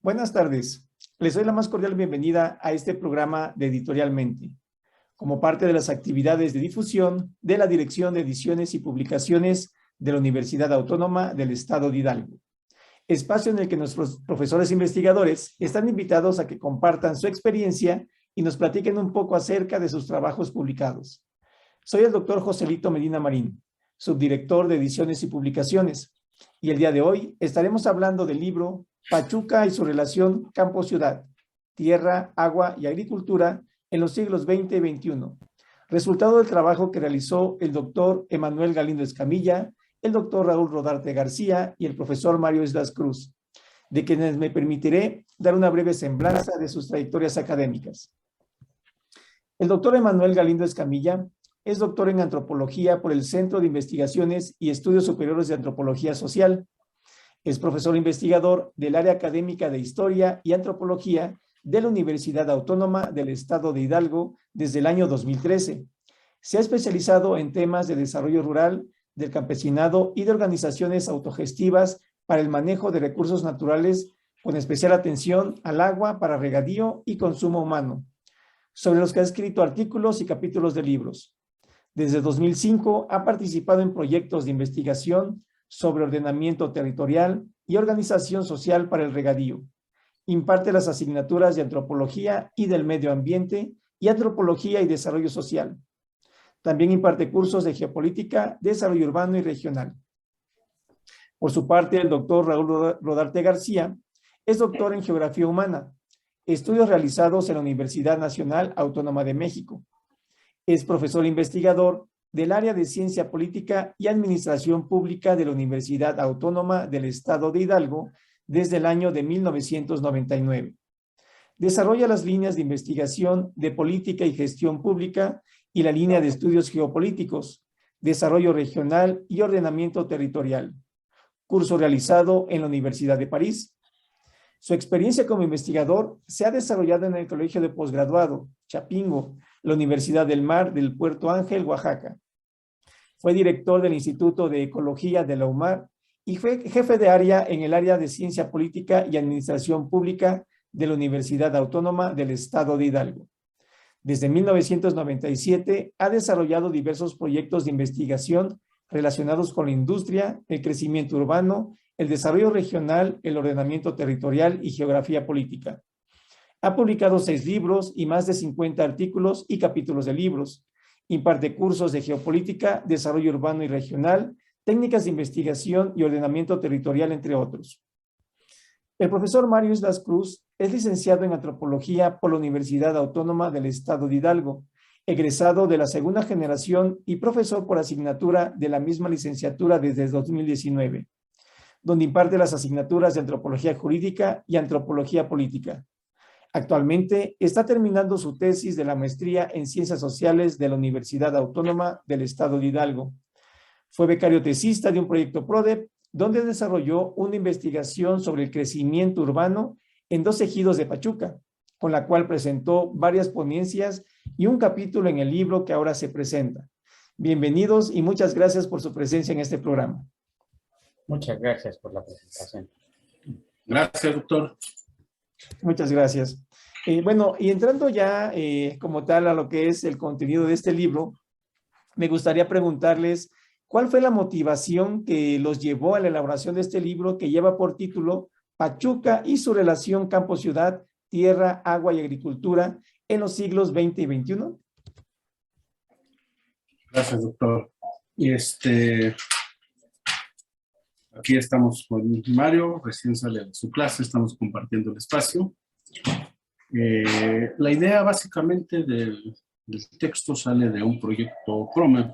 Buenas tardes. Les doy la más cordial bienvenida a este programa de Editorialmente, como parte de las actividades de difusión de la Dirección de Ediciones y Publicaciones de la Universidad Autónoma del Estado de Hidalgo, espacio en el que nuestros profesores investigadores están invitados a que compartan su experiencia y nos platiquen un poco acerca de sus trabajos publicados. Soy el doctor Joselito Medina Marín, subdirector de Ediciones y Publicaciones, y el día de hoy estaremos hablando del libro Pachuca y su relación campo-ciudad, tierra, agua y agricultura en los siglos XX y XXI, resultado del trabajo que realizó el doctor Emanuel Galindo Escamilla, el doctor Raúl Rodarte García y el profesor Mario Islas Cruz, de quienes me permitiré dar una breve semblanza de sus trayectorias académicas. El doctor Emanuel Galindo Escamilla es doctor en antropología por el Centro de Investigaciones y Estudios Superiores de Antropología Social. Es profesor investigador del área académica de Historia y Antropología de la Universidad Autónoma del Estado de Hidalgo desde el año 2013. Se ha especializado en temas de desarrollo rural, del campesinado y de organizaciones autogestivas para el manejo de recursos naturales, con especial atención al agua para regadío y consumo humano, sobre los que ha escrito artículos y capítulos de libros. Desde 2005 ha participado en proyectos de investigación sobre ordenamiento territorial y organización social para el regadío. Imparte las asignaturas de Antropología y del Medio Ambiente y Antropología y Desarrollo Social. También imparte cursos de Geopolítica, Desarrollo Urbano y Regional. Por su parte, el doctor Raúl Rodarte García es doctor en Geografía Humana, estudios realizados en la Universidad Nacional Autónoma de México. Es profesor investigador del área de Ciencia Política y Administración Pública de la Universidad Autónoma del Estado de Hidalgo desde el año de 1999. Desarrolla las líneas de investigación de Política y Gestión Pública y la línea de Estudios Geopolíticos, Desarrollo Regional y Ordenamiento Territorial, curso realizado en la Universidad de París. Su experiencia como investigador se ha desarrollado en el Colegio de Posgraduado, Chapingo, la Universidad del Mar del Puerto Ángel, Oaxaca. Fue director del Instituto de Ecología de la UMAR y fue jefe de área en el área de Ciencia Política y Administración Pública de la Universidad Autónoma del Estado de Hidalgo. Desde 1997 ha desarrollado diversos proyectos de investigación relacionados con la industria, el crecimiento urbano, el desarrollo regional, el ordenamiento territorial y geografía política. Ha publicado 6 libros y más de 50 artículos y capítulos de libros. Imparte cursos de geopolítica, desarrollo urbano y regional, técnicas de investigación y ordenamiento territorial, entre otros. El profesor Mario Islas Cruz es licenciado en Antropología por la Universidad Autónoma del Estado de Hidalgo, egresado de la segunda generación y profesor por asignatura de la misma licenciatura desde 2019, donde imparte las asignaturas de Antropología Jurídica y Antropología Política. Actualmente está terminando su tesis de la maestría en Ciencias Sociales de la Universidad Autónoma del Estado de Hidalgo. Fue becario tesista de un proyecto PRODEP, donde desarrolló una investigación sobre el crecimiento urbano en 2 ejidos de Pachuca, con la cual presentó varias ponencias y un capítulo en el libro que ahora se presenta. Bienvenidos y muchas gracias por su presencia en este programa. Muchas gracias por la presentación. Gracias, doctor. Muchas gracias. Bueno, y entrando ya como tal a lo que es el contenido de este libro, me gustaría preguntarles cuál fue la motivación que los llevó a la elaboración de este libro que lleva por título Pachuca y su relación campo-ciudad, tierra, agua y agricultura en los siglos XX y XXI. Gracias, doctor. Y aquí estamos con Mario, recién sale de su clase, estamos compartiendo el espacio. La idea básicamente del texto sale de un proyecto PROMEP,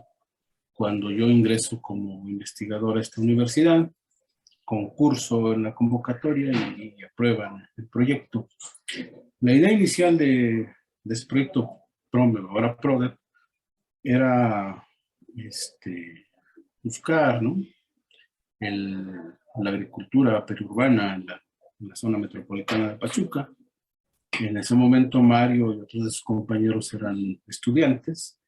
cuando yo ingreso como investigador a esta universidad, concurso en la convocatoria y aprueban el proyecto. La idea inicial de este proyecto PROMEP, ahora PRODEP, era buscar, ¿no?, la agricultura periurbana en la zona metropolitana de Pachuca. En ese momento Mario y otros de sus compañeros eran estudiantes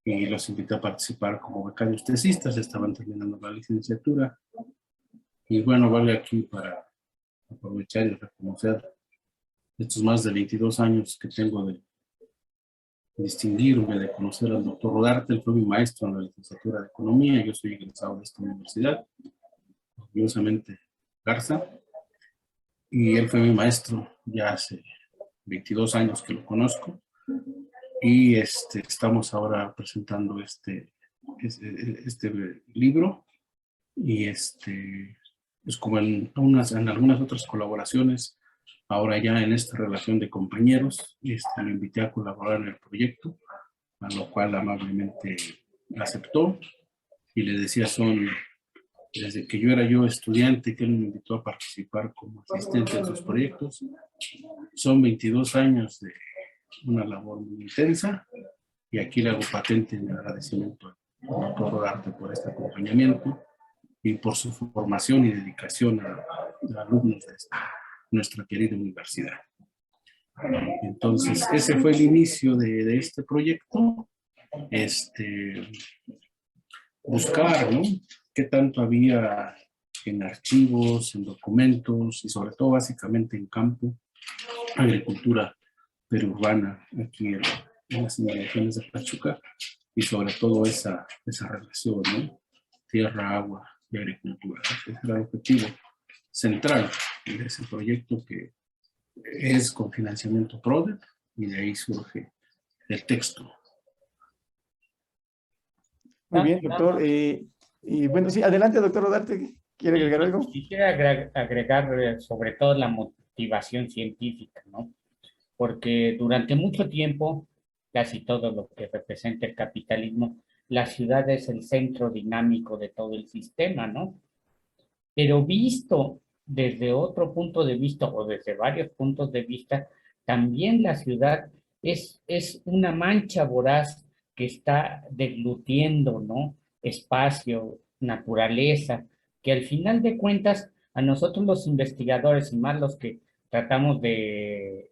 y los invité a participar como becarios tesistas, estaban terminando la licenciatura. Y bueno, vale aquí para aprovechar y reconocer estos más de 22 años que tengo de distinguirme, de conocer al doctor Rodarte. Él fue mi maestro en la licenciatura de Economía. Yo soy egresado de esta universidad, orgullosamente Garza, y él fue mi maestro ya hace 22 años que lo conozco, y estamos ahora presentando este libro, y pues como en algunas otras colaboraciones, ahora ya en esta relación de compañeros, lo invité a colaborar en el proyecto, a lo cual amablemente aceptó, y le decía, desde que yo era estudiante, que él me invitó a participar como asistente en sus proyectos, son 22 años de una labor muy intensa, y aquí le hago patente en el agradecimiento al doctor Rodarte por este acompañamiento y por su formación y dedicación a alumnos de nuestra querida universidad. Entonces, ese fue el inicio de este proyecto, buscar, ¿no?, qué tanto había en archivos, en documentos y sobre todo básicamente en campo, agricultura periurbana aquí en las inmediaciones de Pachuca, y sobre todo esa relación, ¿no?, tierra, agua y agricultura. Ese era el objetivo central de ese proyecto, que es con financiamiento PRODE, y de ahí surge el texto. Muy bien, doctor. Y bueno, sí, adelante, doctor Rodarte. ¿Quiere agregar algo? Quisiera agregar sobre todo la motivación científica, ¿no? Porque durante mucho tiempo, casi todo lo que representa el capitalismo, la ciudad es el centro dinámico de todo el sistema, ¿no? Pero visto desde otro punto de vista o desde varios puntos de vista, también la ciudad es una mancha voraz que está deglutiendo, ¿no?, espacio, naturaleza, que al final de cuentas a nosotros los investigadores y más los que tratamos de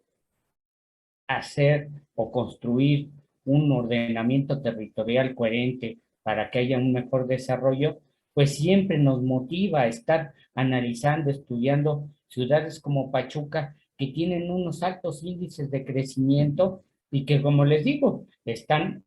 hacer o construir un ordenamiento territorial coherente para que haya un mejor desarrollo, pues siempre nos motiva a estar analizando, estudiando ciudades como Pachuca, que tienen unos altos índices de crecimiento y que, como les digo, están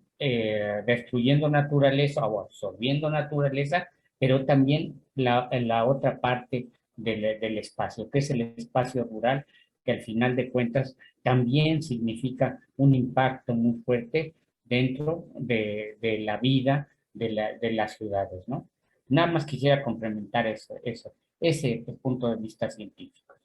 destruyendo naturaleza o absorbiendo naturaleza, pero también la otra parte del espacio, que es el espacio rural, que al final de cuentas también significa un impacto muy fuerte dentro de la vida de las ciudades, ¿no? Nada más quisiera complementar ese punto de vista científico.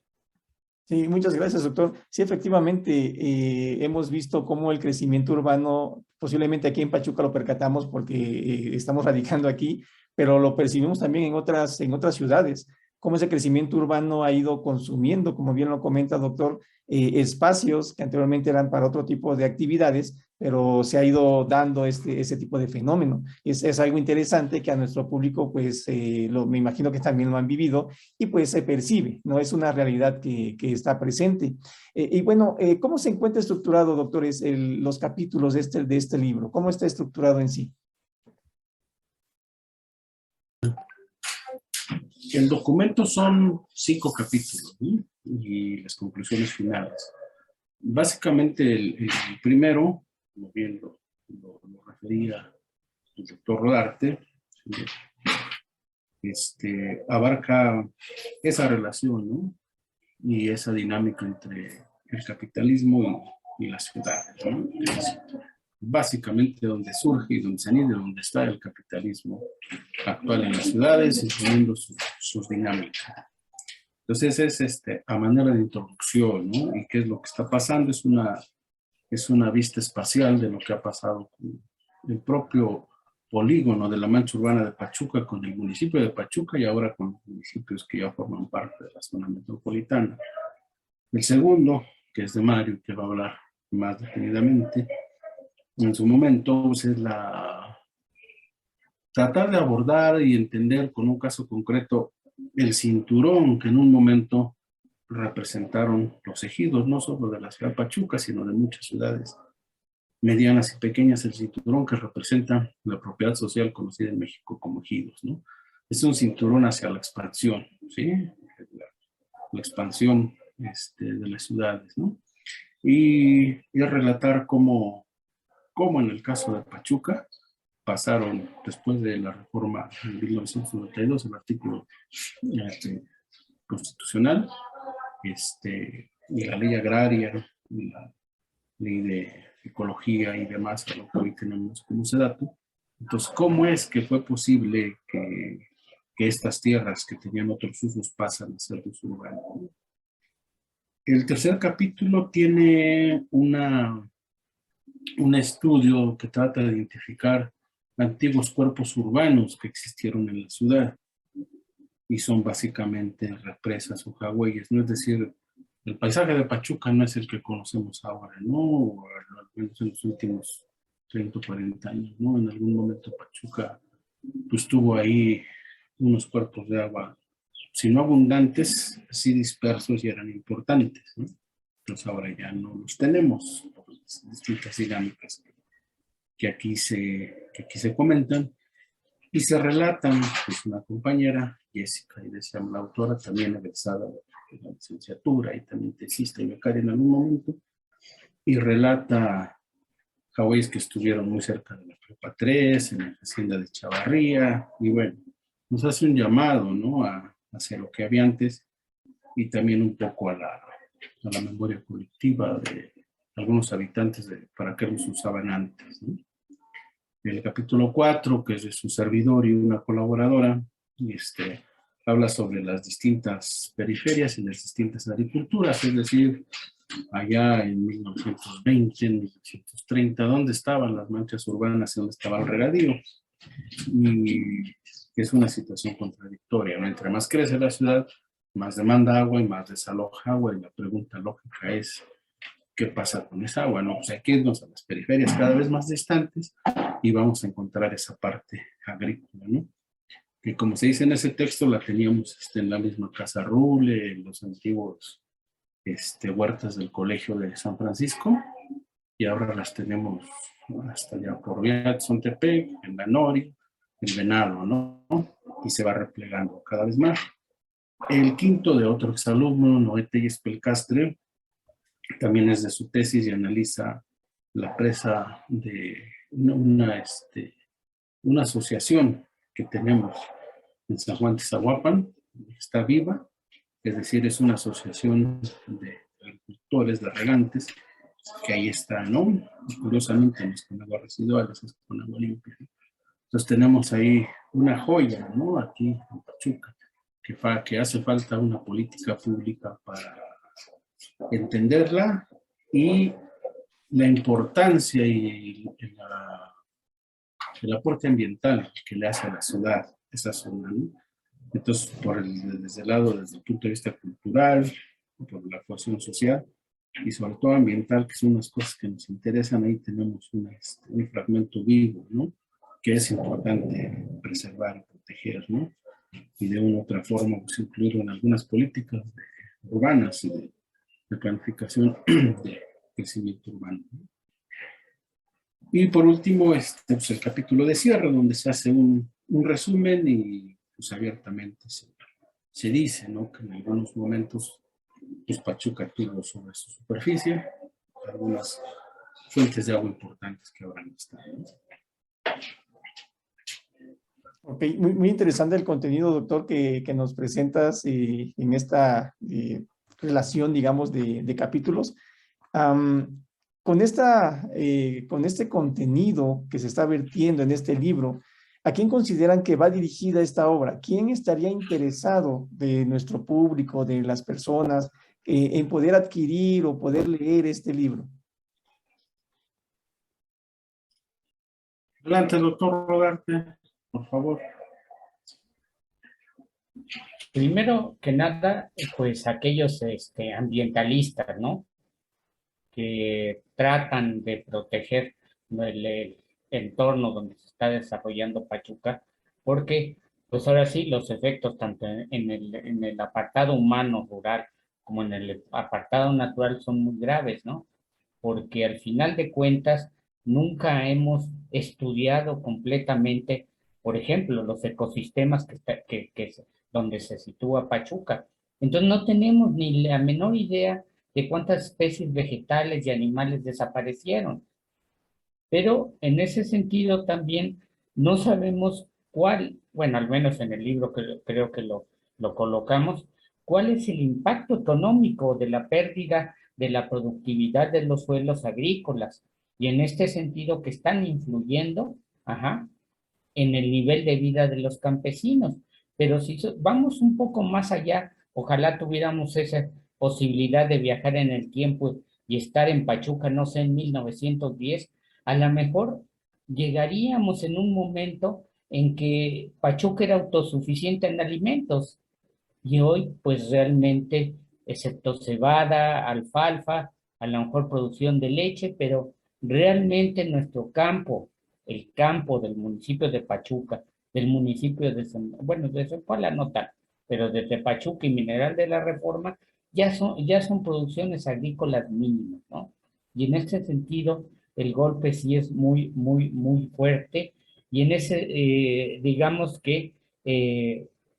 Sí, muchas gracias, doctor. Sí, efectivamente, hemos visto cómo el crecimiento urbano, posiblemente aquí en Pachuca lo percatamos porque estamos radicando aquí, pero lo percibimos también en otras ciudades, cómo ese crecimiento urbano ha ido consumiendo, como bien lo comenta, doctor, espacios que anteriormente eran para otro tipo de actividades, pero se ha ido dando ese tipo de fenómeno. Es algo interesante que a nuestro público, pues, me imagino que también lo han vivido, y pues se percibe, ¿no? Es una realidad que está presente. Y bueno, ¿cómo se encuentra estructurado, doctores, los capítulos de este libro? ¿Cómo está estructurado en sí? El documento son 5 capítulos, ¿sí?, y las conclusiones finales. Básicamente el primero, como bien lo refería el doctor Rodarte, abarca esa relación, ¿no?, y esa dinámica entre el capitalismo y las ciudades, ¿no? Es básicamente donde surge y donde se anida, donde está el capitalismo actual en las ciudades, imponiendo sus dinámicas. Entonces es a manera de introducción, ¿no?, y qué es lo que está pasando. Es una vista espacial de lo que ha pasado con el propio polígono de la mancha urbana de Pachuca, con el municipio de Pachuca y ahora con los municipios que ya forman parte de la zona metropolitana. El segundo, que es de Mario, que va a hablar más detenidamente en su momento, pues es tratar de abordar y entender con un caso concreto el cinturón que en un momento representaron los ejidos, no solo de la ciudad de Pachuca, sino de muchas ciudades medianas y pequeñas, el cinturón que representa la propiedad social conocida en México como ejidos, ¿no? Es un cinturón hacia la expansión, ¿sí? la expansión de las ciudades, ¿no? Y relatar cómo en el caso de Pachuca pasaron, después de la reforma de 1992, el artículo constitucional, y la ley agraria, y la ley de ecología y demás, a lo que hoy tenemos como SEDATU. Entonces, ¿cómo es que fue posible que estas tierras que tenían otros usos pasan a ser de uso urbano? El tercer capítulo tiene un estudio que trata de identificar antiguos cuerpos urbanos que existieron en la ciudad y son básicamente represas o jagüeyes, ¿no? Es decir, el paisaje de Pachuca no es el que conocemos ahora, ¿no? O al menos en los últimos 30 o 40 años, ¿no? En algún momento Pachuca pues tuvo ahí unos cuerpos de agua, si no abundantes, sí dispersos y eran importantes, ¿no? Entonces ahora ya no los tenemos por las distintas dinámicas que aquí se comentan y se relatan. Pues una compañera, Jessica, y se llama la autora, también egresada de la licenciatura y también tesista y becaria en algún momento, y relata hawaiis que estuvieron muy cerca de la Prepa 3, en la hacienda de Chavarría, y bueno, nos hace un llamado, ¿no? Hacia lo que había antes y también un poco a la memoria colectiva de algunos habitantes para qué los usaban antes, ¿no? El capítulo 4, que es de su servidor y una colaboradora, habla sobre las distintas periferias y las distintas agriculturas, es decir, allá en 1920, en 1930, ¿dónde estaban las manchas urbanas y dónde estaba el regadío? Y es una situación contradictoria, ¿no? Entre más crece la ciudad, más demanda agua y más desaloja agua, y la pregunta lógica es, ¿qué pasa con esa agua? No, pues hay que irnos a las periferias cada vez más distantes y vamos a encontrar esa parte agrícola, ¿no? Que como se dice en ese texto, la teníamos en la misma Casa Ruble, en los antiguos huertas del Colegio de San Francisco, y ahora las tenemos hasta allá por Sontepec, en la Nori, en Venado, ¿no? Y se va replegando cada vez más. El quinto, de otro exalumno, Noé Telles Pelcastre, también es de su tesis y analiza la presa de una asociación que tenemos en San Juan de Zahuapan, está viva, es decir, es una asociación de agricultores, de regantes, que ahí está, ¿no? Y curiosamente no es con agua residuales, es con agua limpia. Entonces tenemos ahí una joya, ¿no? Aquí en Pachuca, que hace falta una política pública para entenderla y la importancia y el aporte ambiental que le hace a la ciudad esa zona, ¿no? Entonces, desde el punto de vista cultural, por la cohesión social y sobre todo ambiental, que son unas cosas que nos interesan, ahí tenemos un fragmento vivo, ¿no? Que es importante preservar y proteger, ¿no? Y de una u otra forma, pues, incluirlo en algunas políticas urbanas y de planificación de crecimiento urbano. Y por último, pues el capítulo de cierre, donde se hace un resumen y pues abiertamente se dice, ¿no? Que en algunos momentos pues Pachuca tuvo sobre su superficie algunas fuentes de agua importantes que ahora no están, ¿no? Ok, muy interesante el contenido, doctor, que nos presentas en esta relación, digamos, de capítulos. Con este contenido que se está vertiendo en este libro, ¿a quién consideran que va dirigida esta obra? ¿Quién estaría interesado de nuestro público, de las personas, en poder adquirir o poder leer este libro? Adelante, doctor Rodarte, por favor. Primero que nada, pues aquellos ambientalistas, ¿no? Que tratan de proteger el entorno donde se está desarrollando Pachuca, porque pues ahora sí, los efectos tanto en el apartado humano rural como en el apartado natural son muy graves, ¿no? Porque al final de cuentas nunca hemos estudiado completamente, por ejemplo, los ecosistemas donde se sitúa Pachuca. Entonces no tenemos ni la menor idea de cuántas especies vegetales y animales desaparecieron. Pero en ese sentido también no sabemos cuál, bueno, al menos en el libro creo que lo colocamos, cuál es el impacto económico de la pérdida de la productividad de los suelos agrícolas y en este sentido que están influyendo, ajá, en el nivel de vida de los campesinos. Pero si vamos un poco más allá, ojalá tuviéramos esa posibilidad de viajar en el tiempo y estar en Pachuca, no sé, en 1910, a lo mejor llegaríamos en un momento en que Pachuca era autosuficiente en alimentos y hoy pues realmente, excepto cebada, alfalfa, a lo mejor producción de leche, pero realmente nuestro campo, el campo del municipio de Pachuca, del municipio de, bueno, de Zempoala no tal, pero desde Pachuca y Mineral de la Reforma, ya son producciones agrícolas mínimas, ¿no? Y en este sentido, el golpe sí es muy, muy, muy fuerte, y en ese, digamos que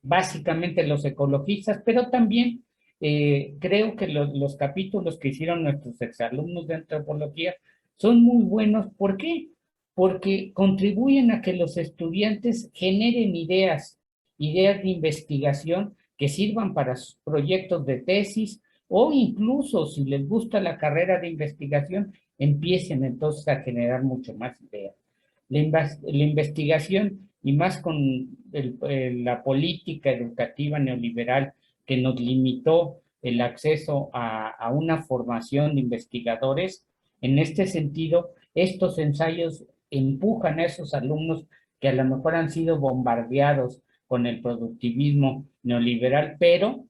básicamente los ecologistas, pero también creo que los capítulos que hicieron nuestros exalumnos de antropología son muy buenos. ¿Por qué? Porque contribuyen a que los estudiantes generen ideas, ideas de investigación que sirvan para sus proyectos de tesis o incluso si les gusta la carrera de investigación, empiecen entonces a generar mucho más ideas. La investigación y más con la política educativa neoliberal que nos limitó el acceso a una formación de investigadores, en este sentido, estos ensayos empujan a esos alumnos que a lo mejor han sido bombardeados con el productivismo neoliberal, pero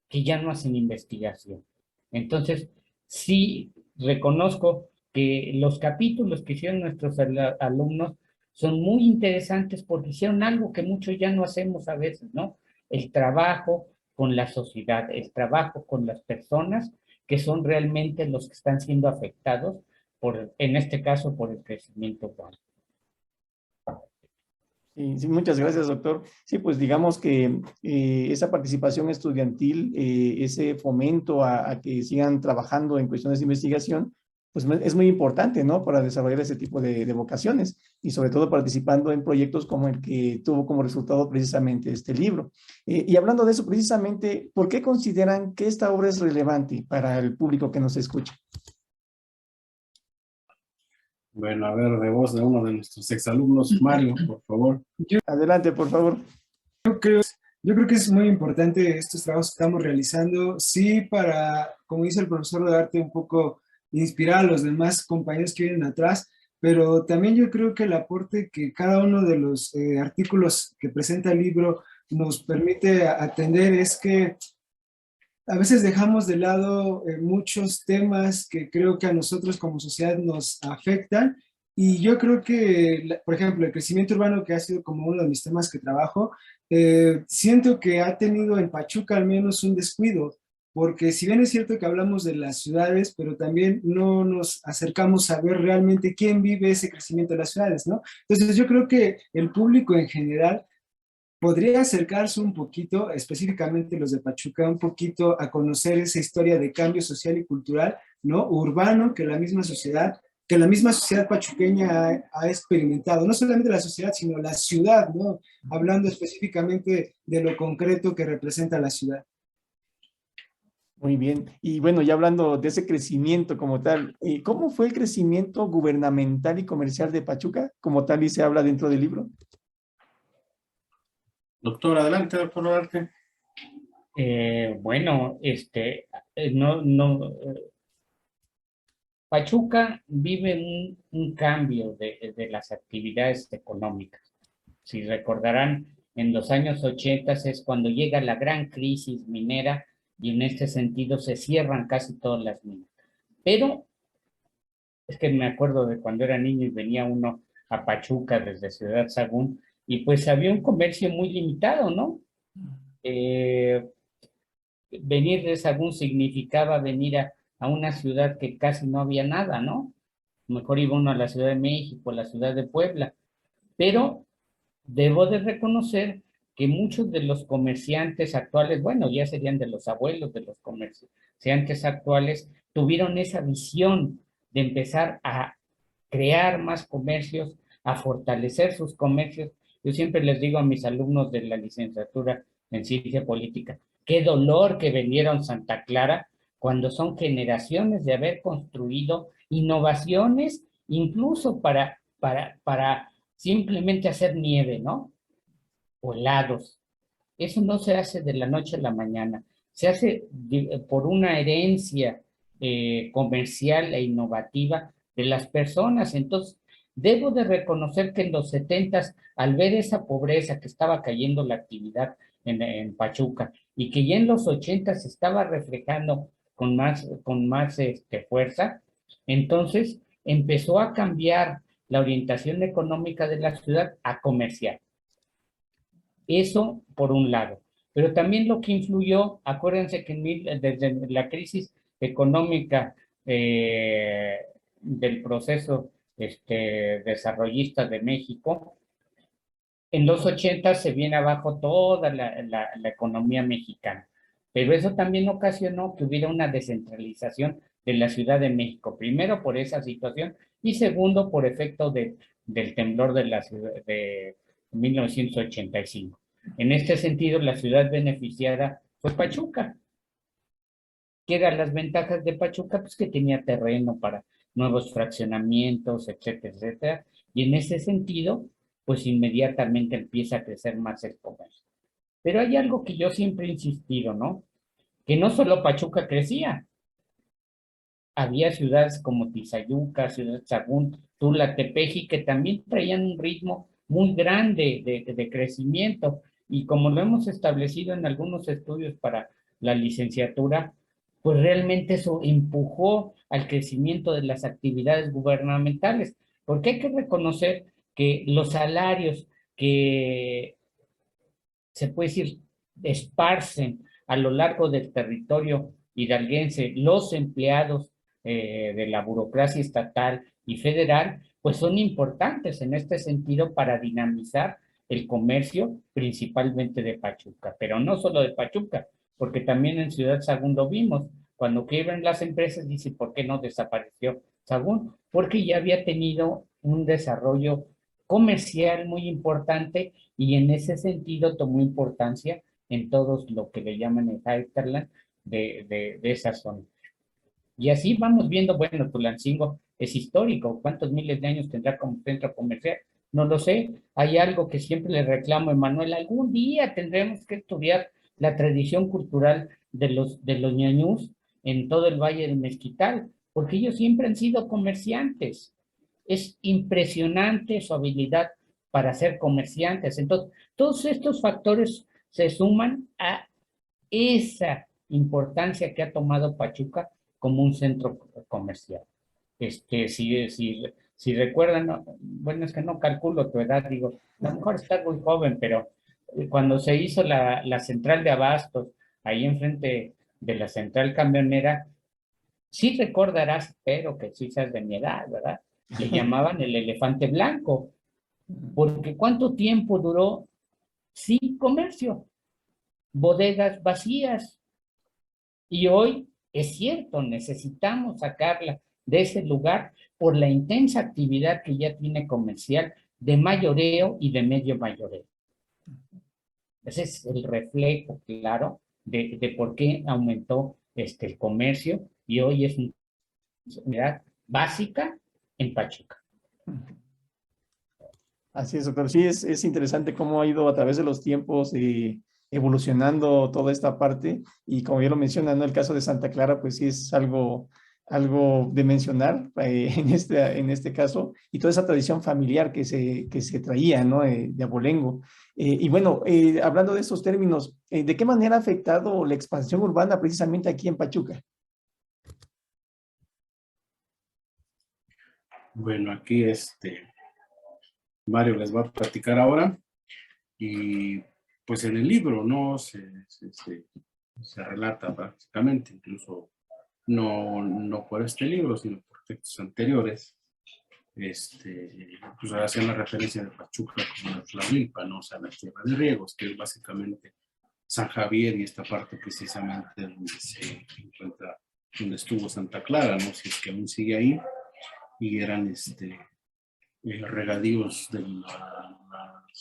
que ya no hacen investigación. Entonces, sí reconozco que los capítulos que hicieron nuestros alumnos son muy interesantes porque hicieron algo que muchos ya no hacemos a veces, ¿no? El trabajo con la sociedad, el trabajo con las personas que son realmente los que están siendo afectados por, en este caso, por el crecimiento urbano. Sí, sí, muchas gracias, doctor. Sí, pues digamos que esa participación estudiantil, ese fomento a que sigan trabajando en cuestiones de investigación, pues es muy importante, ¿no? Para desarrollar ese tipo de vocaciones y sobre todo participando en proyectos como el que tuvo como resultado precisamente este libro. Y hablando de eso precisamente, ¿por qué consideran que esta obra es relevante para el público que nos escucha? Bueno, a ver, de voz de uno de nuestros exalumnos, Mario, por favor. Adelante, por favor. Yo creo que es muy importante estos trabajos que estamos realizando, sí, para, como dice el profesor de arte, un poco inspirar a los demás compañeros que vienen atrás, pero también yo creo que el aporte que cada uno de los artículos que presenta el libro nos permite atender es que a veces dejamos de lado muchos temas que creo que a nosotros como sociedad nos afectan y yo creo que, por ejemplo, el crecimiento urbano, que ha sido como uno de mis temas que trabajo, siento que ha tenido en Pachuca al menos un descuido, porque si bien es cierto que hablamos de las ciudades, pero también no nos acercamos a ver realmente quién vive ese crecimiento de las ciudades, ¿no? Entonces yo creo que el público en general podría acercarse un poquito, específicamente los de Pachuca, un poquito a conocer esa historia de cambio social y cultural, ¿no? Urbano que la misma sociedad pachuqueña ha experimentado, no solamente la sociedad, sino la ciudad, ¿no? Hablando específicamente de lo concreto que representa la ciudad. Muy bien. Y bueno, ya hablando de ese crecimiento como tal, ¿cómo fue el crecimiento gubernamental y comercial de Pachuca? Como tal y se habla dentro del libro. Doctor, adelante, doctor Arte. Bueno, Pachuca vive un cambio de las actividades económicas. Si recordarán, en los años 80 es cuando llega la gran crisis minera y en este sentido se cierran casi todas las minas. Pero es que me acuerdo de cuando era niño y venía uno a Pachuca desde Ciudad Sagún y pues había un comercio muy limitado, ¿no? Venir de Sagún significaba venir a una ciudad que casi no había nada, ¿no? Mejor iba uno a la Ciudad de México, a la ciudad de Puebla. Pero debo de reconocer que muchos de los comerciantes actuales, bueno, ya serían de los abuelos de los comerciantes actuales, tuvieron esa visión de empezar a crear más comercios, a fortalecer sus comercios. Yo siempre les digo a mis alumnos de la licenciatura en ciencia política, qué dolor que vendieron Santa Clara cuando son generaciones de haber construido innovaciones, incluso para simplemente hacer nieve, ¿no? O helados. Eso no se hace de la noche a la mañana, se hace por una herencia comercial e innovativa de las personas. Entonces, debo de reconocer que en los 70s, al ver esa pobreza que estaba cayendo la actividad en Pachuca y que ya en los 80s se estaba reflejando con más fuerza, entonces empezó a cambiar la orientación económica de la ciudad a comercial. Eso por un lado. Pero también lo que influyó, acuérdense que desde la crisis económica del proceso desarrollista de México, en los 80 se viene abajo toda la economía mexicana. Pero eso también ocasionó que hubiera una descentralización de la Ciudad de México. Primero por esa situación y segundo por efecto del temblor de la ciudad de 1985. En este sentido, la ciudad beneficiada fue Pachuca. ¿Qué eran las ventajas de Pachuca? Pues que tenía terreno para nuevos fraccionamientos, etcétera, etcétera. Y en ese sentido, pues inmediatamente empieza a crecer más el comercio. Pero hay algo que yo siempre he insistido, ¿no? Que no solo Pachuca crecía. Había ciudades como Tizayuca, Ciudad Sagún, Tula, Tepeji, que también traían un ritmo muy grande de crecimiento. Y como lo hemos establecido en algunos estudios para la licenciatura, pues realmente eso empujó al crecimiento de las actividades gubernamentales, porque hay que reconocer que los salarios que se puede decir esparcen a lo largo del territorio hidalguense los empleados de la burocracia estatal y federal, pues son importantes en este sentido para dinamizar el comercio, principalmente de Pachuca, pero no solo de Pachuca, porque también en Ciudad Sagún lo vimos. Cuando quiebran las empresas, dice, ¿por qué no desapareció Sagún? Porque ya había tenido un desarrollo comercial muy importante y en ese sentido tomó importancia en todos lo que le llaman el hinterland de esa zona. Y así vamos viendo, bueno, Tulancingo es histórico, ¿cuántos miles de años tendrá como centro comercial? No lo sé, hay algo que siempre le reclamo a Emanuel, algún día tendremos que estudiar la tradición cultural de los ñañús en todo el Valle del Mezquital, porque ellos siempre han sido comerciantes. Es impresionante su habilidad para ser comerciantes. Entonces, todos estos factores se suman a esa importancia que ha tomado Pachuca como un centro comercial. Si recuerdan, no, bueno, es que no calculo tu edad, digo, a lo mejor estás muy joven, pero cuando se hizo la central de abastos, ahí enfrente de la central camionera, sí recordarás, pero que sí seas de mi edad, ¿verdad? Le llamaban el elefante blanco, porque ¿cuánto tiempo duró sin comercio? Bodegas vacías. Y hoy es cierto, necesitamos sacarla de ese lugar por la intensa actividad que ya tiene comercial de mayoreo y de medio mayoreo. Ese es el reflejo claro de por qué aumentó el comercio y hoy es una unidad básica en Pachuca. Así es, doctor. Sí, es interesante cómo ha ido a través de los tiempos evolucionando toda esta parte y como ya lo mencionan, ¿no? El caso de Santa Clara, pues sí es algo de mencionar en este caso y toda esa tradición familiar que se traía, ¿no? De abolengo. Y bueno, hablando de estos términos, ¿de qué manera ha afectado la expansión urbana precisamente aquí en Pachuca? Bueno, aquí Mario les va a platicar ahora y pues en el libro, ¿no? Se relata básicamente, incluso no por este libro, sino por textos anteriores, pues hacían la referencia de Pachuca como la Tlahuilpa, ¿no? O sea, la tierra de riegos, que es básicamente San Javier y esta parte precisamente donde se encuentra, donde estuvo Santa Clara, ¿no? Si es que aún sigue ahí, y eran regadíos de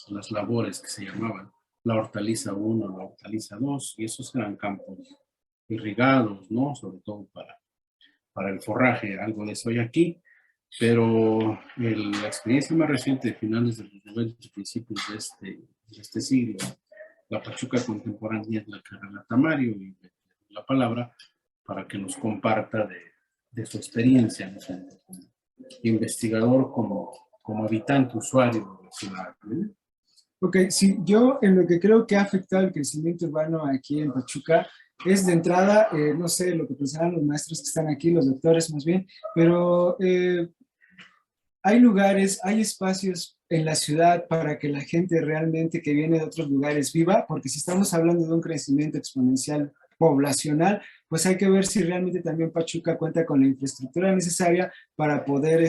las labores que se llamaban la hortaliza 1, la hortaliza 2, y esos eran campos irrigados, ¿no? Sobre todo para el forraje, algo de eso hay aquí, pero la experiencia más reciente de finales de los 90 y principios de este siglo, la Pachuca contemporánea, es la que relata Mario, y la palabra para que nos comparta de su experiencia, ¿no? Como investigador, como habitante, usuario de la ciudad, ¿no? Ok, sí, yo en lo que creo que ha afectado el crecimiento urbano aquí en Pachuca es de entrada, no sé lo que pensarán los maestros que están aquí, los doctores más bien, pero hay lugares, hay espacios en la ciudad para que la gente realmente que viene de otros lugares viva, porque si estamos hablando de un crecimiento exponencial poblacional, pues hay que ver si realmente también Pachuca cuenta con la infraestructura necesaria para poder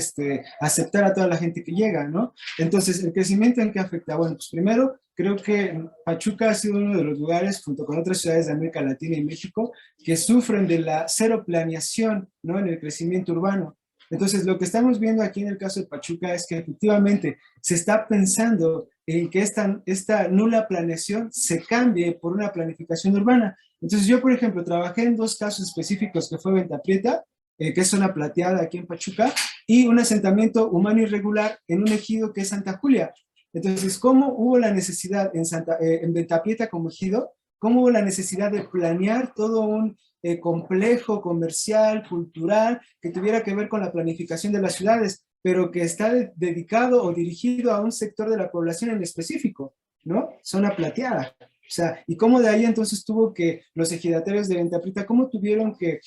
aceptar a toda la gente que llega, ¿no? Entonces, ¿el crecimiento en qué afecta? Bueno, pues primero, creo que Pachuca ha sido uno de los lugares, junto con otras ciudades de América Latina y México, que sufren de la cero planeación, ¿no? En el crecimiento urbano. Entonces, lo que estamos viendo aquí en el caso de Pachuca es que efectivamente se está pensando en que esta nula planeación se cambie por una planificación urbana. Entonces, yo, por ejemplo, trabajé en dos casos específicos, que fue Venta Prieta, que es zona plateada aquí en Pachuca, y un asentamiento humano irregular en un ejido que es Santa Julia. Entonces, ¿cómo hubo la necesidad en Venta Prieta como ejido? ¿Cómo hubo la necesidad de planear todo un complejo comercial, cultural, que tuviera que ver con la planificación de las ciudades, pero que está dedicado o dirigido a un sector de la población en específico, ¿no? Zona plateada. O sea, y cómo de ahí entonces tuvo que los ejidatarios de Venta Prieta, cómo tuvieron que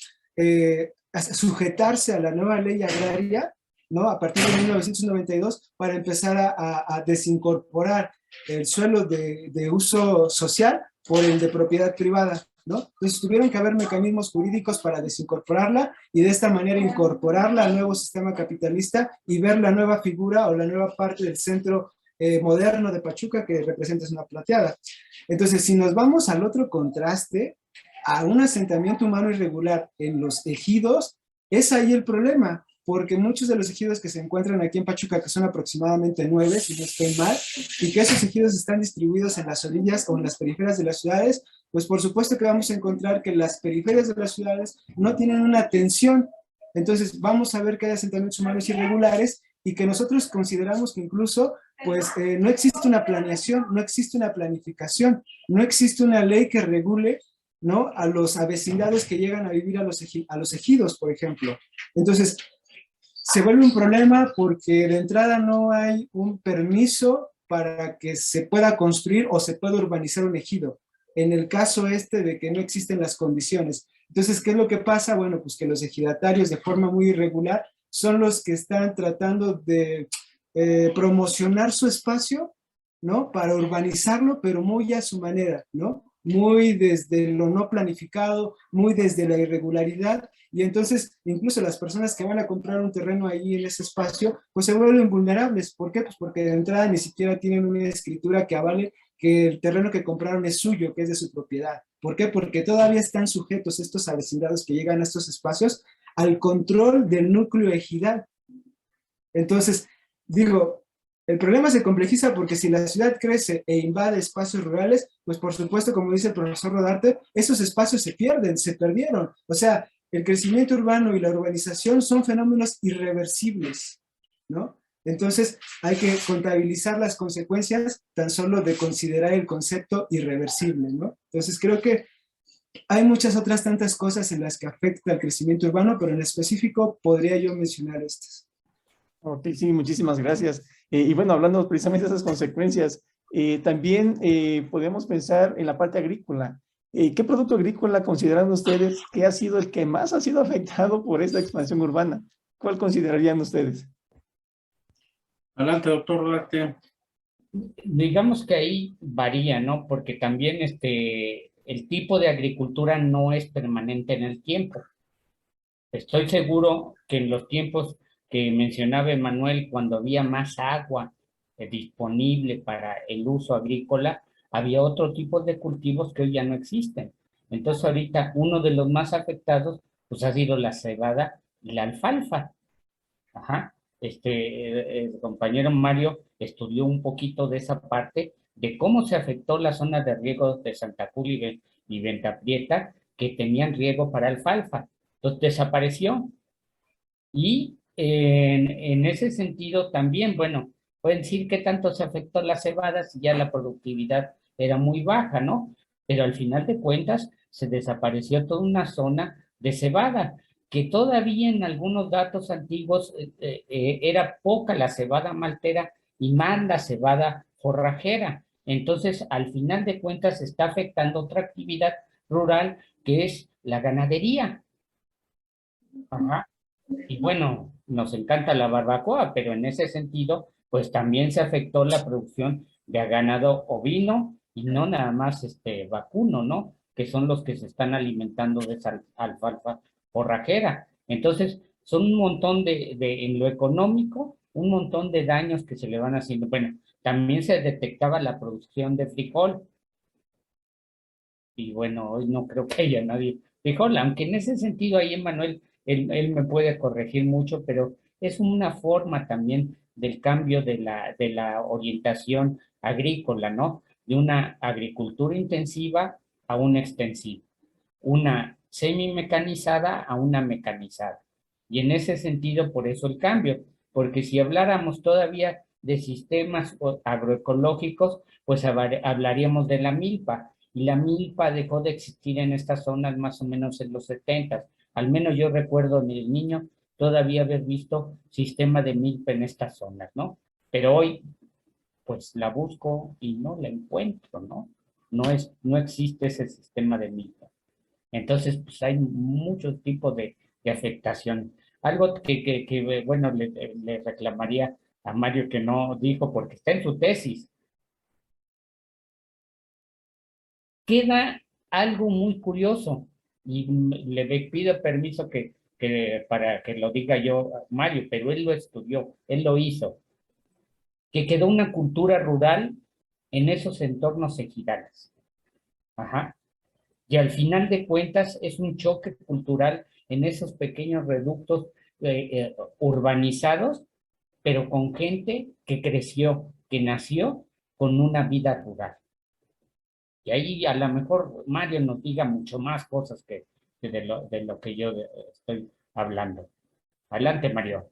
sujetarse a la nueva ley agraria, ¿no? A partir de 1992, para empezar a desincorporar el suelo de uso social por el de propiedad privada, ¿no? Entonces tuvieron que haber mecanismos jurídicos para desincorporarla y de esta manera incorporarla al nuevo sistema capitalista y ver la nueva figura o la nueva parte del centro moderno de Pachuca que representa una plateada. Entonces, si nos vamos al otro contraste, a un asentamiento humano irregular en los ejidos, es ahí el problema, porque muchos de los ejidos que se encuentran aquí en Pachuca, que son aproximadamente 9, si no estoy mal, y que esos ejidos están distribuidos en las orillas o en las periferias de las ciudades, pues por supuesto que vamos a encontrar que las periferias de las ciudades no tienen una atención. Entonces vamos a ver que hay asentamientos humanos irregulares y que nosotros consideramos que incluso pues no existe una planeación, no existe una planificación, no existe una ley que regule, ¿no? A los vecindados que llegan a vivir a los ejidos, por ejemplo. Entonces, se vuelve un problema porque de entrada no hay un permiso para que se pueda construir o se pueda urbanizar un ejido. En el caso de que no existen las condiciones. Entonces, ¿qué es lo que pasa? Bueno, pues que los ejidatarios de forma muy irregular son los que están tratando de promocionar su espacio, ¿no? Para urbanizarlo, pero muy a su manera, ¿no? Muy desde lo no planificado, muy desde la irregularidad, y entonces incluso las personas que van a comprar un terreno ahí en ese espacio, pues se vuelven vulnerables. ¿Por qué? Pues porque de entrada ni siquiera tienen una escritura que avale que el terreno que compraron es suyo, que es de su propiedad. ¿Por qué? Porque todavía están sujetos estos avecindados que llegan a estos espacios al control del núcleo ejidal. Entonces, digo, el problema se complejiza porque si la ciudad crece e invade espacios rurales, pues por supuesto, como dice el profesor Rodarte, esos espacios se pierden, se perdieron. O sea, el crecimiento urbano y la urbanización son fenómenos irreversibles, ¿no? Entonces, hay que contabilizar las consecuencias tan solo de considerar el concepto irreversible, ¿no? Entonces, creo que hay muchas otras tantas cosas en las que afecta el crecimiento urbano, pero en específico podría yo mencionar estas. Ok, sí, muchísimas gracias. Y bueno, hablando precisamente de esas consecuencias, también podemos pensar en la parte agrícola. ¿Qué producto agrícola consideran ustedes que ha sido el que más ha sido afectado por esta expansión urbana? ¿Cuál considerarían ustedes? Adelante, doctor Duarte. Digamos que ahí varía, ¿no? Porque también el tipo de agricultura no es permanente en el tiempo. Estoy seguro que en los tiempos que mencionaba Emanuel, cuando había más agua disponible para el uso agrícola, había otro tipo de cultivos que hoy ya no existen. Entonces ahorita uno de los más afectados pues ha sido la cebada y la alfalfa. Ajá. El compañero Mario estudió un poquito de esa parte, de cómo se afectó la zona de riego de Santa Julia y Venta Prieta, que tenían riego para alfalfa. Entonces desapareció. Y en ese sentido también, bueno, pueden decir que tanto se afectó la cebada si ya la productividad era muy baja, ¿no? Pero al final de cuentas se desapareció toda una zona de cebada, que todavía en algunos datos antiguos era poca la cebada maltera y más la cebada forrajera. Entonces, al final de cuentas, se está afectando otra actividad rural que es la ganadería. Ajá. Y bueno, nos encanta la barbacoa, pero en ese sentido, pues también se afectó la producción de ganado ovino y no nada más vacuno, ¿no? Que son los que se están alimentando de esa alfalfa forrajera. Entonces, son un montón en lo económico, un montón de daños que se le van haciendo. Bueno, también se detectaba la producción de frijol y bueno, hoy no creo que haya nadie frijol, aunque en ese sentido ahí Manuel, él me puede corregir mucho, pero es una forma también del cambio de la orientación agrícola, ¿no? De una agricultura intensiva a una extensiva, una semi-mecanizada a una mecanizada. Y en ese sentido, por eso el cambio, porque si habláramos todavía de sistemas agroecológicos, pues hablaríamos de la milpa, y la milpa dejó de existir en estas zonas más o menos en los 70. Al menos yo recuerdo en el niño todavía haber visto sistema de milpa en estas zonas, ¿no? Pero hoy, pues la busco y no la encuentro, ¿no? No existe ese sistema de milpa. Entonces, pues hay muchos tipos de afectación. Algo bueno, le reclamaría a Mario que no dijo, porque está en su tesis. Queda algo muy curioso y le pido permiso para que lo diga yo, Mario, pero él lo estudió, él lo hizo, que quedó una cultura rural en esos entornos ejidales. Ajá. Y al final de cuentas es un choque cultural en esos pequeños reductos urbanizados, pero con gente que creció, que nació con una vida rural. Y ahí a lo mejor Mario nos diga mucho más cosas que de lo que yo estoy hablando. Adelante, Mario.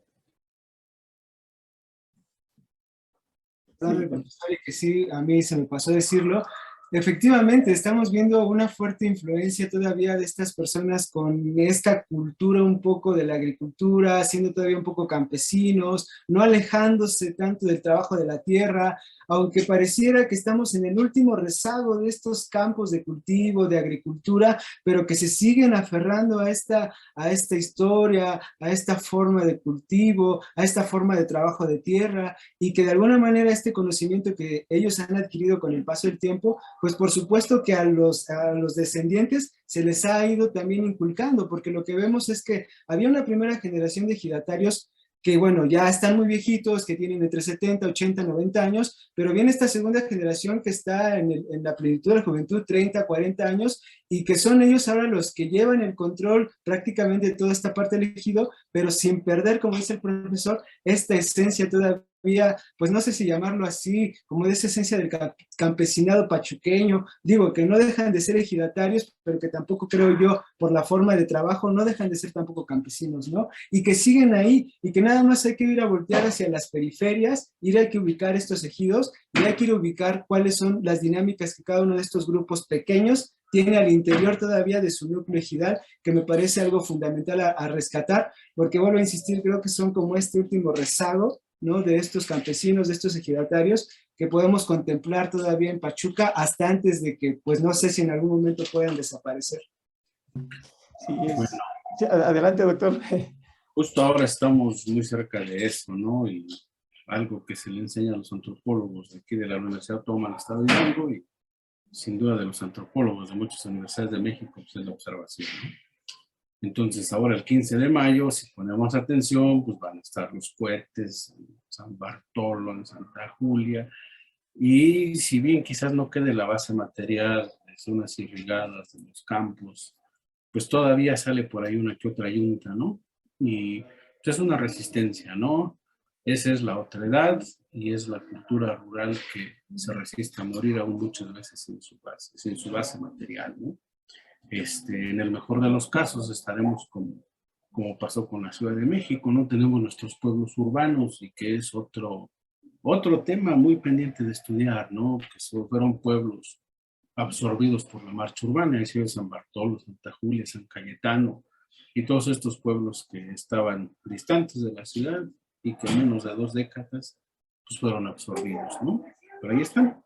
Claro, profesor, y que sí, a mí se me pasó decirlo. Efectivamente, estamos viendo una fuerte influencia todavía de estas personas con esta cultura un poco de la agricultura, siendo todavía un poco campesinos, no alejándose tanto del trabajo de la tierra, aunque pareciera que estamos en el último rezago de estos campos de cultivo, de agricultura, pero que se siguen aferrando a esta historia, a esta forma de cultivo, a esta forma de trabajo de tierra, y que de alguna manera este conocimiento que ellos han adquirido con el paso del tiempo, pues por supuesto que a los descendientes se les ha ido también inculcando, porque lo que vemos es que había una primera generación de ejidatarios que bueno, ya están muy viejitos, que tienen entre 70, 80, 90 años, pero viene esta segunda generación que está en la plenitud de la juventud, 30, 40 años, y que son ellos ahora los que llevan el control prácticamente de toda esta parte del ejido, pero sin perder, como dice el profesor, esta esencia todavía, pues no sé si llamarlo así, como de esa esencia del campesinado pachuqueño, digo, que no dejan de ser ejidatarios, pero que tampoco creo yo, por la forma de trabajo, no dejan de ser tampoco campesinos, ¿no? Y que siguen ahí, y que nada más hay que ir a voltear hacia las periferias, ir a que ubicar estos ejidos, y hay que ir a ubicar cuáles son las dinámicas que cada uno de estos grupos pequeños tiene al interior todavía de su núcleo ejidal, que me parece algo fundamental a rescatar, porque vuelvo a insistir, creo que son como este último rezago, ¿no? De estos campesinos, de estos ejidatarios, que podemos contemplar todavía en Pachuca hasta antes de que, pues no sé si en algún momento puedan desaparecer. Sí, Bueno, sí, adelante, doctor. justo ahora estamos muy cerca de eso, ¿no? Y algo que se le enseña a los antropólogos de aquí de la Universidad Autónoma del Estado de Hidalgo y sin duda de los antropólogos de muchas universidades de México, pues es la observación, ¿no? Entonces ahora el 15 de mayo, si ponemos atención, pues van a estar los cohetes en San Bartolo, en Santa Julia, y si bien quizás no quede la base material de zonas irrigadas, de los campos, pues todavía sale por ahí una que otra yunta, ¿no? Y pues, es una resistencia, ¿no? Esa es la otredad y es la cultura rural que se resiste a morir aún muchas veces sin su base material, ¿no? En el mejor de los casos estaremos como pasó con la Ciudad de México, ¿no? Tenemos nuestros pueblos urbanos y que es otro tema muy pendiente de estudiar, ¿no? Que fueron pueblos absorbidos por la marcha urbana, de San Bartolo, Santa Julia, San Cayetano, y todos estos pueblos que estaban distantes de la ciudad y que en menos de 2 décadas pues fueron absorbidos, ¿no? Pero ahí están,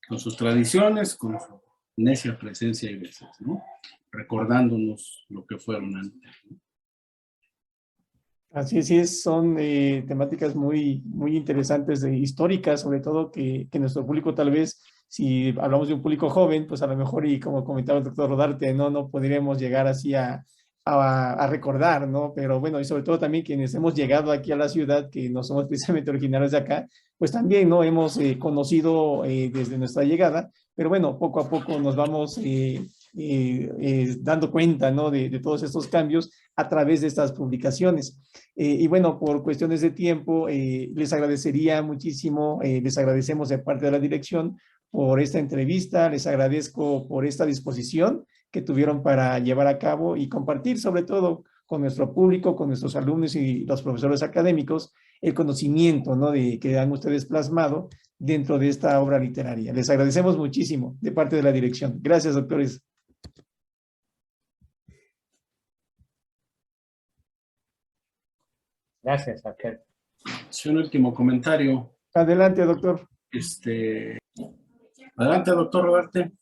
con sus tradiciones, con su necia presencia y veces, ¿no? Recordándonos lo que fueron antes, ¿no? Así es, son temáticas muy interesantes, históricas, sobre todo que nuestro público tal vez, si hablamos de un público joven, pues a lo mejor, y como comentaba el doctor Rodarte, no podríamos llegar así a recordar, ¿no? Pero bueno, y sobre todo también quienes hemos llegado aquí a la ciudad, que no somos precisamente originarios de acá, pues también, ¿no? Hemos conocido desde nuestra llegada, pero bueno, poco a poco nos vamos dando cuenta, ¿no? De todos estos cambios a través de estas publicaciones. Y bueno, por cuestiones de tiempo, les agradecería muchísimo, les agradecemos de parte de la dirección por esta entrevista, les agradezco por esta disposición que tuvieron para llevar a cabo y compartir sobre todo con nuestro público, con nuestros alumnos y los profesores académicos, el conocimiento, ¿no? Que han ustedes plasmado dentro de esta obra literaria. Les agradecemos muchísimo de parte de la dirección. Gracias, doctores. Gracias, Raquel. Sí, un último comentario. Adelante, doctor. Adelante, doctor Rodarte.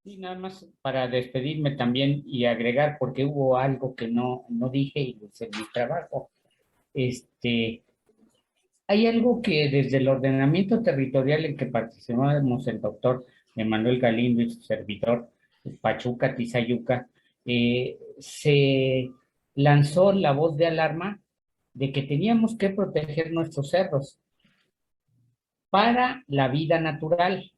Y nada más para despedirme también y agregar, porque hubo algo que no dije y hice mi trabajo. Hay algo que desde el ordenamiento territorial en que participamos el doctor Emanuel Galindo y su servidor, Pachuca, Tizayuca, se lanzó la voz de alarma de que teníamos que proteger nuestros cerros para la vida natural.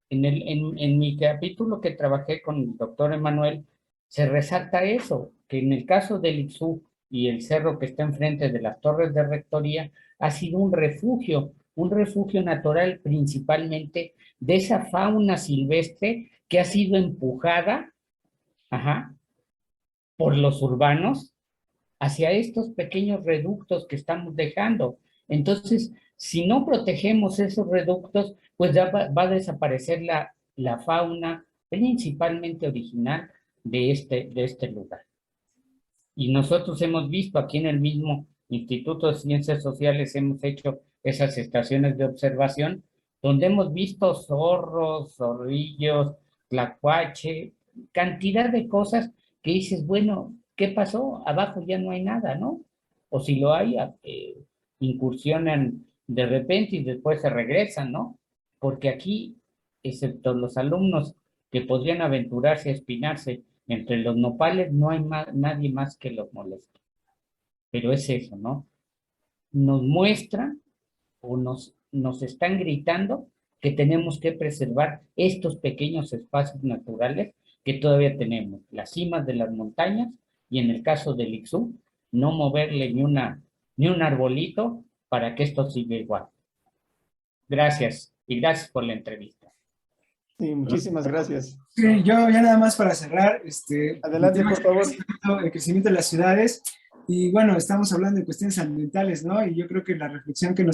En mi capítulo que trabajé con el doctor Emanuel, se resalta eso, que en el caso del Ixú y el cerro que está enfrente de las torres de rectoría, ha sido un refugio natural principalmente de esa fauna silvestre que ha sido empujada, por los urbanos hacia estos pequeños reductos que estamos dejando. Entonces, si no protegemos esos reductos, pues ya va a desaparecer la fauna principalmente original de este lugar. Y nosotros hemos visto aquí en el mismo Instituto de Ciencias Sociales, hemos hecho esas estaciones de observación, donde hemos visto zorros, zorrillos, tlacuache, cantidad de cosas que dices, bueno, ¿qué pasó? Abajo ya no hay nada, ¿no? O si lo hay, incursionan de repente y después se regresan, ¿no? Porque aquí, excepto los alumnos que podrían aventurarse a espinarse entre los nopales, no hay nadie más que los moleste. Pero es eso, ¿no? Nos muestra o nos están gritando que tenemos que preservar estos pequeños espacios naturales que todavía tenemos, las cimas de las montañas, y en el caso del Ixú, no moverle ni un arbolito para que esto siga igual. Gracias, y gracias por la entrevista. Sí, muchísimas gracias. Sí, yo ya nada más para cerrar, Adelante, por favor. El crecimiento de las ciudades, y bueno, estamos hablando de cuestiones ambientales, ¿no? Y yo creo que la reflexión que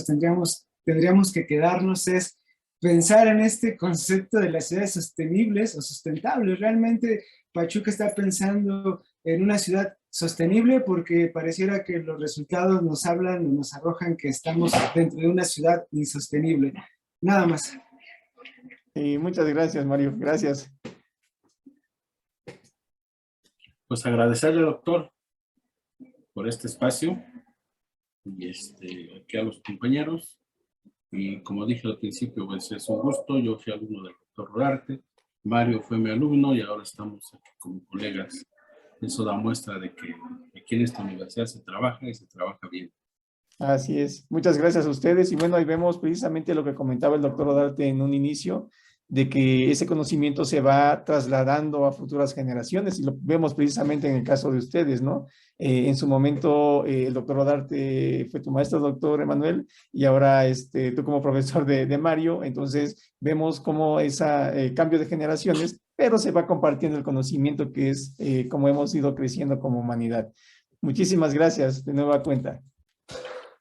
tendríamos que quedarnos es pensar en este concepto de las ciudades sostenibles o sustentables. Realmente Pachuca está pensando en una ciudad sostenible porque pareciera que los resultados nos hablan o nos arrojan que estamos dentro de una ciudad insostenible. Nada más. Muchas gracias, Mario. Gracias. Pues agradecerle, doctor, por este espacio y aquí a los compañeros. Y como dije al principio, pues es un gusto. Yo fui alumno del doctor Rodarte. Mario fue mi alumno y ahora estamos aquí como colegas. Eso da muestra de que aquí en esta universidad se trabaja y se trabaja bien. Así es. Muchas gracias a ustedes. Y bueno, ahí vemos precisamente lo que comentaba el doctor Rodarte en un inicio, de que ese conocimiento se va trasladando a futuras generaciones y lo vemos precisamente en el caso de ustedes, ¿no? En su momento, el doctor Rodarte fue tu maestro, doctor Emanuel, y ahora tú como profesor de Mario, entonces vemos cómo ese cambio de generaciones, pero se va compartiendo el conocimiento que es como hemos ido creciendo como humanidad. Muchísimas gracias de nueva cuenta.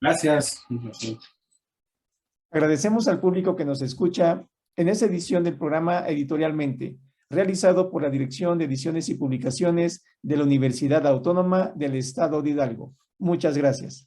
Gracias. Agradecemos al público que nos escucha en esta edición del programa Editorialmente, realizado por la Dirección de Ediciones y Publicaciones de la Universidad Autónoma del Estado de Hidalgo. Muchas gracias.